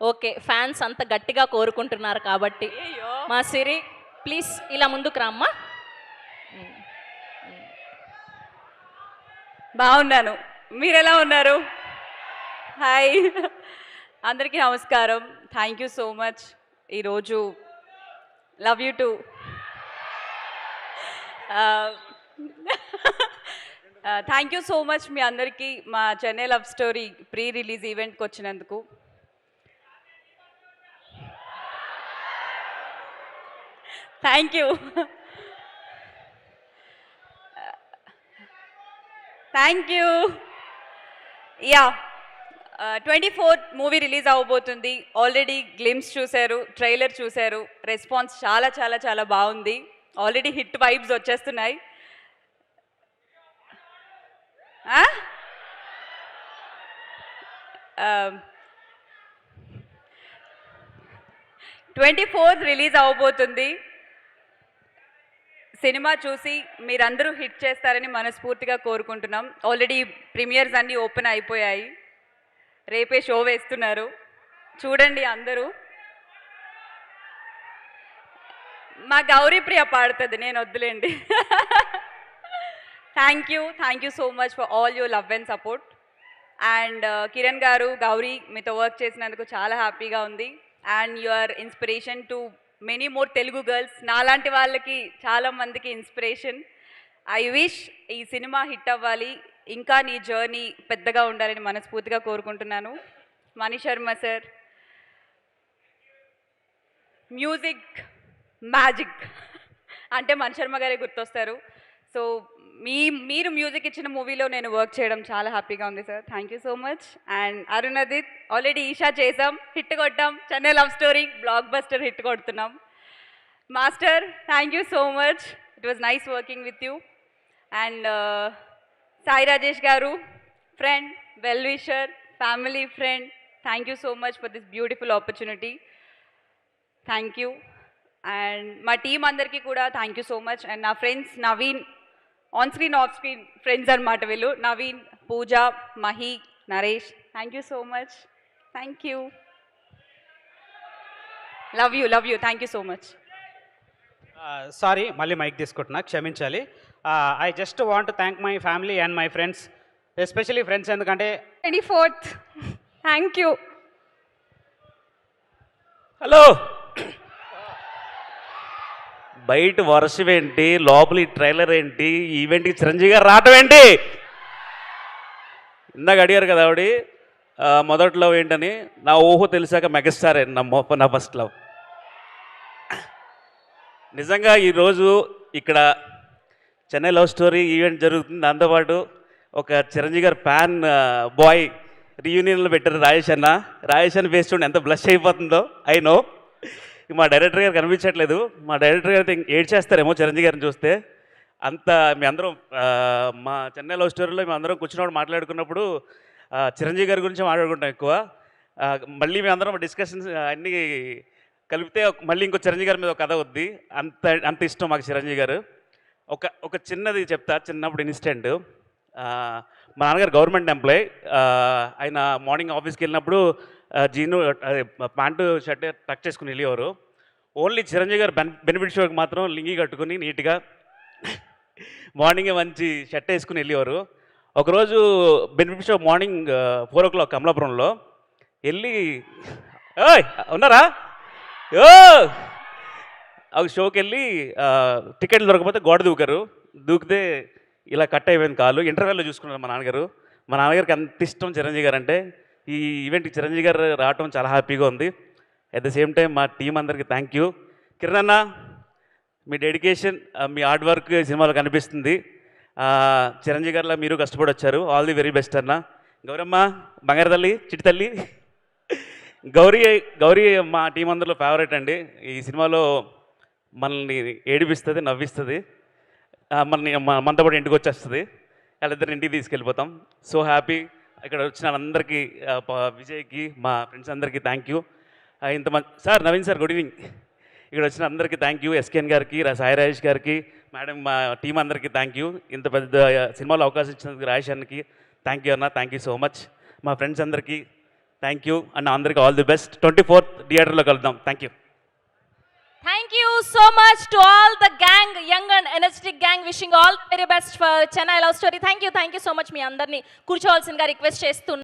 Okay, fans అంత గట్టిగా కోరుకుంటున్నారు కాబట్టి. మా సిరి ప్లీజ్ ఇలా ముందుకు రామ్మా. బాగున్నాను, మీరు ఎలా ఉన్నారు? హాయ్, అందరికీ నమస్కారం. Thank you so much. ఈరోజు love you too. Thank you so much మీ అందరికీ మా Chennai love story pre release ఈవెంట్కి వచ్చినందుకు. Thank you. Thank you. Yeah, 24th movie release అవ్వబోతుంది. ఆల్రెడీ గ్లిమ్స్ చూశారు, ట్రైలర్ చూశారు. రెస్పాన్స్ చాలా చాలా చాలా బాగుంది. ఆల్రెడీ హిట్ వైబ్స్ వచ్చేస్తున్నాయి. 24th రిలీజ్ అవ్వబోతుంది. సినిమా చూసి మీరందరూ హిట్ చేస్తారని మనస్ఫూర్తిగా కోరుకుంటున్నాం. ఆల్రెడీ ప్రీమియర్స్ అన్నీ ఓపెన్ అయిపోయాయి. రేపే షో వేస్తున్నారు, చూడండి అందరూ. మా గౌరీప్రియ పాడుతుంది, నేను వద్దులేండి. Thank you so much for all your love and support. And Kiran గారు, గౌరీ, మీతో వర్క్ చేసినందుకు చాలా హ్యాపీగా ఉంది. And your inspiration to many more Telugu girls, నాలాంటి వాళ్ళకి చాలామందికి ఇన్స్పిరేషన్. ఐ విష్ ఈ సినిమా హిట్ అవ్వాలి, ఇంకా నీ జర్నీ పెద్దగా ఉండాలని మనస్ఫూర్తిగా కోరుకుంటున్నాను. Mani Sharma sir, music magic అంటే మణి శర్మ గారే గుర్తొస్తారు. సో మీరు మ్యూజిక్ ఇచ్చిన మూవీలో నేను వర్క్ చేయడం చాలా హ్యాపీగా ఉంది sir. Thank you so much. And Arunadith, already Eesha చేసాం, హిట్ కొట్టాం. Chennai love story blockbuster hit కొడుతున్నాం. Master, thank you so much, it was nice working with you. And Sai Rajesh garu, friend, well wisher, family friend, thank you so much for this beautiful opportunity. Thank you. And మా team అందరికీ కూడా thank you so much. And నా friends Naveen, on screen off screen friends అనమాట వీళ్ళు. Naveen, Pooja, Mahi, Naresh, thank you so much. Thank you. Love you, thank you so much. Sorry, మళ్ళీ mic తీసుకుంటున్నా, క్షమించాలి. I just want thank my family and my friends, especially friends, ఎందుకంటే 24th. Thank you. Hello, బయట వర్షం ఏంటి, లోపల ఈ ట్రైలర్ ఏంటి, ఈవెంట్కి చిరంజీవి గారు రావటం ఏంటి? ఇందాక అడిగారు కదా ఆవిడ మొదటి లవ్ ఏంటని. నా ఊహో తెలిసాక మెగాస్టారే నా ఫస్ట్ లవ్. నిజంగా ఈరోజు ఇక్కడ చెన్నై లవ్ స్టోరీ ఈవెంట్ జరుగుతుంది. దాంతోపాటు ఒక చిరంజీవి గారు ఫ్యాన్ బాయ్ రీయూనియన్లో పెట్టారు రాజేష్ అన్న. రాజేష్ అన్న ఫేస్ చూడండి ఎంత బ్లష్ అయిపోతుందో. ఐ నో మా డైరెక్టర్ గారు కనిపించట్లేదు. మా డైరెక్టర్ గారు ఏడ్చేస్తారేమో చిరంజీవి గారిని చూస్తే. అంత మీ అందరం మా చెన్నై లవ్ స్టోరీలో మేము అందరం కూర్చున్నప్పుడు మాట్లాడుకున్నప్పుడు చిరంజీవి గారి గురించి మాట్లాడుకుంటాం ఎక్కువ. మళ్ళీ మేము అందరం డిస్కషన్స్ అన్నీ కలిపితే మళ్ళీ ఇంకో చిరంజీవి గారి మీద ఒక కథ వద్ది. అంత ఇష్టం మాకు చిరంజీవి గారు. ఒక చిన్నది చెప్తా, చిన్నప్పుడు ఇన్సిడెంట్. మా నాన్నగారు గవర్నమెంట్ ఎంప్లాయ్. ఆయన మార్నింగ్ ఆఫీస్కి వెళ్ళినప్పుడు జీను ప్యాంటు షర్ట్ టక్ చేసుకుని వెళ్ళేవారు. ఓన్లీ చిరంజీవి గారు బెనిఫిట్ షోకి మాత్రం లింగి కట్టుకుని నీట్గా మార్నింగే మంచి షర్ట్ వేసుకుని వెళ్ళేవారు. ఒకరోజు బెనిఫిట్ షో మార్నింగ్ 4 o'clock కమలాపురంలో వెళ్ళి, ఓయ్ ఉన్నారా, ఓ ఒక షోకి వెళ్ళి టికెట్లు దొరకకపోతే గోడ దూకితే ఇలా కట్ అయిపోయింది కాలు. ఇంటర్వెల్లో చూసుకున్నారు మా నాన్నగారు. మా నాన్నగారికి అంత ఇష్టం చిరంజీవి గారు అంటే. ఈ ఈవెంట్కి చిరంజీవి గారు రావటం చాలా హ్యాపీగా ఉంది. అట్ ద సేమ్ టైం మా టీం అందరికీ థ్యాంక్ యూ. కిరణ్ అన్న, మీ డెడికేషన్, మీ హార్డ్ వర్క్ సినిమాలో కనిపిస్తుంది. చిరంజీవి గారిలా మీరు కష్టపడి వచ్చారు. ఆల్ ది వెరీ బెస్ట్ అన్న. గౌరమ్మ, బంగారు తల్లి, చిట్టి తల్లి, గౌరీ మా టీం అందరిలో ఫేవరెట్ అండి. ఈ సినిమాలో మనల్ని ఏడిపిస్తుంది, నవ్విస్తుంది, మనతో పాటు ఇంటికి వచ్చేస్తుంది. వాళ్ళిద్దరు ఇంటికి తీసుకెళ్ళిపోతాం. So happy. ఇక్కడ వచ్చిన అందరికీ, విజయ్కి, మా ఫ్రెండ్స్ అందరికీ థ్యాంక్ యూ. ఇంతమంది sir, Naveen sir good evening. ఇక్కడ వచ్చిన అందరికీ థ్యాంక్ యూ. ఎస్కేఎన్ గారికి, సాయి రాజేష్ గారికి, మేడం, మా టీం అందరికీ థ్యాంక్ యూ. ఇంత పెద్ద సినిమాలో అవకాశం ఇచ్చినందుకు రాజేష్ అన్నకి థ్యాంక్ యూ అన్న. Thank you so much. మా ఫ్రెండ్స్ అందరికీ థ్యాంక్ యూ అండ్ అందరికీ ఆల్ ది బెస్ట్. 24th థియేటర్లో కలుద్దాం. Thank you. Thank you so much to all the gang, young and energetic gang. Wishing all very best for Chennai Love Story. Thank you so much. మీ అందరినీ కూర్చోవాల్సిందిగా request చేస్తున్నాను.